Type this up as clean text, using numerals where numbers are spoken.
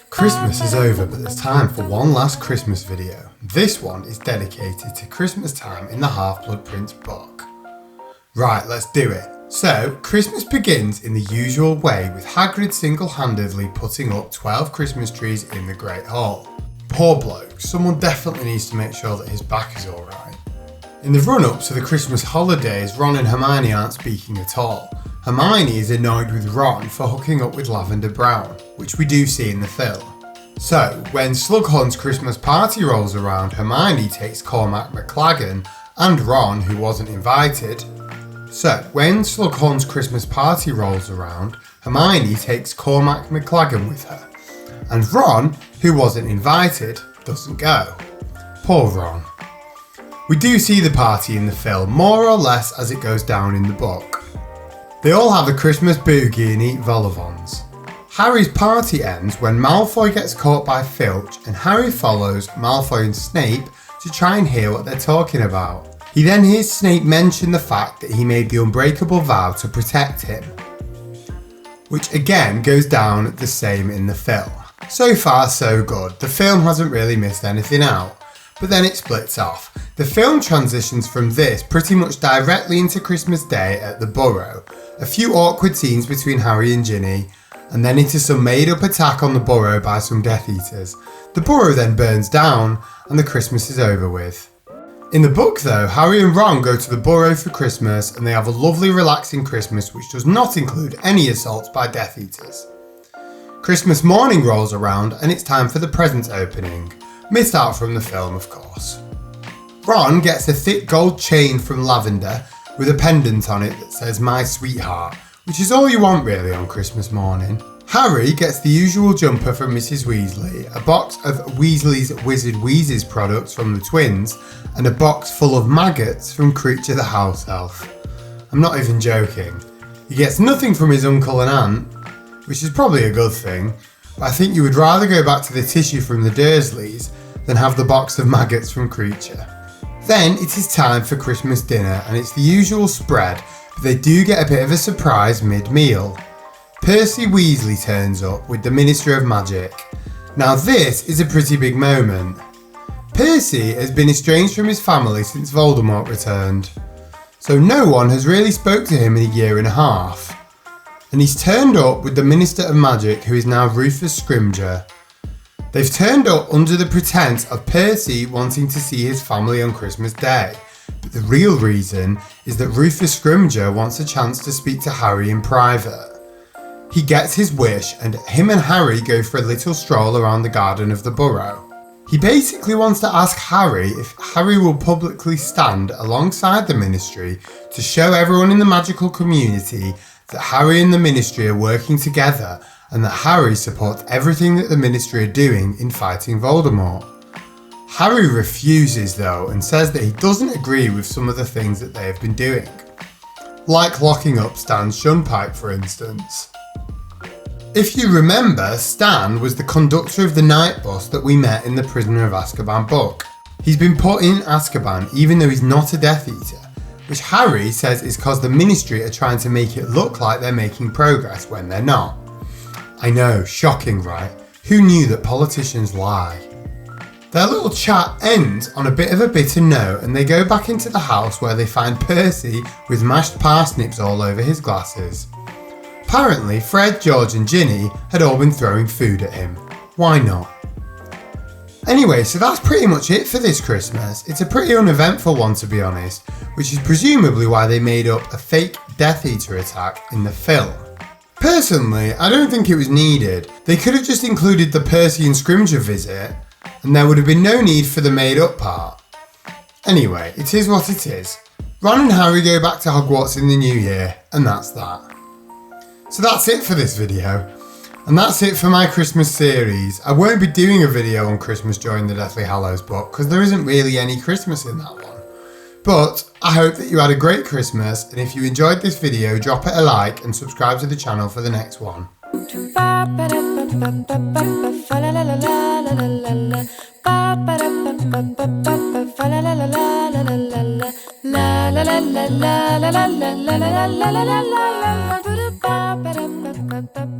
Christmas is over, but there's time for one last Christmas video. This one is dedicated to Christmas time in the Half-Blood Prince book. Right, let's do it. So, Christmas begins in the usual way with Hagrid single-handedly putting up 12 Christmas trees in the Great Hall. Poor bloke, someone definitely needs to make sure that his back is alright. In the run-up to the Christmas holidays, Ron and Hermione aren't speaking at all. Hermione is annoyed with Ron for hooking up with Lavender Brown, which we do see in the film. So, when Slughorn's Christmas party rolls around, Hermione takes Cormac McLaggen and Ron, who wasn't invited. So, when Slughorn's Christmas party rolls around, Hermione takes Cormac McLaggen with her. And Ron, who wasn't invited, doesn't go. Poor Ron. We do see the party in the film, more or less as it goes down in the book. They all have a Christmas boogie and eat vol-au-vents. Harry's party ends when Malfoy gets caught by Filch and Harry follows Malfoy and Snape to try and hear what they're talking about. He then hears Snape mention the fact that he made the unbreakable vow to protect him, which again goes down the same in the film. So far so good, the film hasn't really missed anything out. But then it splits off. The film transitions from this pretty much directly into Christmas Day at the Burrow, a few awkward scenes between Harry and Ginny, and then into some made up attack on the Burrow by some Death Eaters. The Burrow then burns down and the Christmas is over with. In the book though, Harry and Ron go to the Burrow for Christmas and they have a lovely relaxing Christmas which does not include any assaults by Death Eaters. Christmas morning rolls around and it's time for the presents opening. Missed out from the film, of course. Ron gets a thick gold chain from Lavender with a pendant on it that says "My Sweetheart," which is all you want really on Christmas morning. Harry gets the usual jumper from Mrs. Weasley, a box of Weasley's Wizard Wheezes products from the twins, and a box full of maggots from Creature the House Elf. I'm not even joking. He gets nothing from his uncle and aunt, which is probably a good thing. But I think you would rather go back to the tissue from the Dursleys than have the box of maggots from Creature. Then it is time for Christmas dinner and it's the usual spread, but they do get a bit of a surprise mid-meal. Percy Weasley turns up with the Ministry of Magic. Now this is a pretty big moment. Percy has been estranged from his family since Voldemort returned, so no one has really spoke to him in a year and a half. And he's turned up with the Minister of Magic, who is now Rufus Scrimgeour. They've turned up under the pretense of Percy wanting to see his family on Christmas Day, but the real reason is that Rufus Scrimgeour wants a chance to speak to Harry in private. He gets his wish and him and Harry go for a little stroll around the garden of the Burrow. He basically wants to ask Harry if Harry will publicly stand alongside the Ministry to show everyone in the magical community that Harry and the Ministry are working together and that Harry supports everything that the Ministry are doing in fighting Voldemort. Harry refuses though and says that he doesn't agree with some of the things that they have been doing, like locking up Stan's Shunpike for instance. If you remember, Stan was the conductor of the night bus that we met in the Prisoner of Azkaban book. He's been put in Azkaban even though he's not a Death Eater, which Harry says is because the Ministry are trying to make it look like they're making progress when they're not. I know, shocking right? Who knew that politicians lie? Their little chat ends on a bit of a bitter note and they go back into the house where they find Percy with mashed parsnips all over his glasses. Apparently Fred, George and Ginny had all been throwing food at him. Why not? Anyway, so that's pretty much it for this Christmas. It's a pretty uneventful one to be honest, which is presumably why they made up a fake Death Eater attack in the film. Personally, I don't think it was needed. They could have just included the Percy and Scrimgeour visit, and there would have been no need for the made up part. Anyway, it is what it is. Ron and Harry go back to Hogwarts in the new year, and that's that. So that's it for this video. And that's it for my Christmas series. I won't be doing a video on Christmas during the Deathly Hallows book because there isn't really any Christmas in that one. But I hope that you had a great Christmas, and if you enjoyed this video, drop it a like and subscribe to the channel for the next one. La la la la la la la la la la la la la la la la la la ba ba